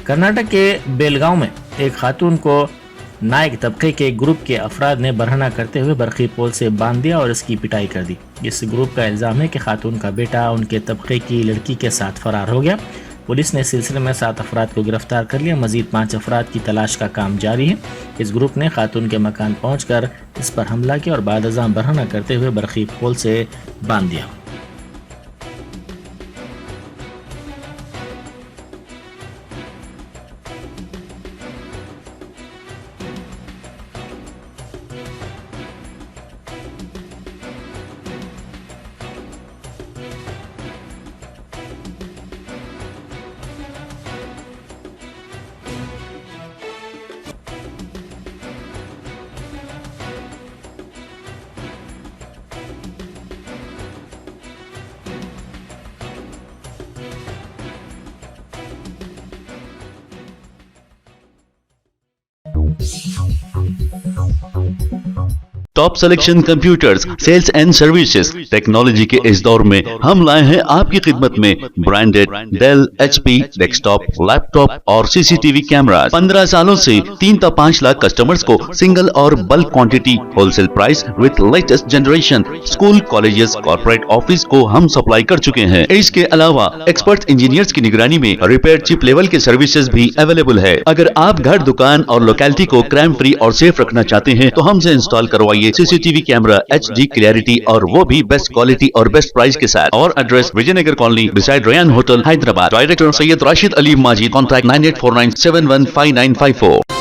कर्नाटक के बेलगांव में एक खातून को नायक तबके के ग्रुप के अफराद ने बरहना करते हुए बरकी पोल से बांध दिया और इसकी पिटाई कर दी। इस ग्रुप का इल्जाम है कि खातून का बेटा उनके तबके की लड़की के साथ फरार हो गया। पुलिस ने इस सिलसिले में 7 अफराद को गिरफ्तार कर लिया। मजीद 5 अफराद की तलाश का काम जारी है। इस ग्रुप ने खातून के मकान पहुंचकर इस पर हमला किया और बाद अज़ां बरहना करते हुए बरकी पोल से बांध दिया। Top selection computers sales and services technology के इस दौर में हम लाए हैं आपकी खिदमत में branded Dell, HP desktop, laptop और सीसीटीवी कैमरा। 15 सालों से 3 से 5 लाख कस्टमर्स को सिंगल और bulk quantity wholesale price with latest generation school, colleges, corporate office को हम सप्लाई कर चुके हैं। इसके अलावा एक्सपर्ट इंजीनियर्स की निगरानी में रिपेयर चिप लेवल के सर्विसेज भी अवेलेबल है। अगर आप घर, दुकान और लोकेलिटी को क्राइम फ्री और सेफ रखना चाहते हैं तो हमसे इंस्टॉल करवाइए सीसीटीवी कैमरा HD क्लैरिटी और वो भी बेस्ट क्वालिटी और बेस्ट प्राइस के साथ। और address Vijayanagar colony beside Ryan hotel, Hyderabad. Director Syed Rashid Ali Majid. Contact 9849715954।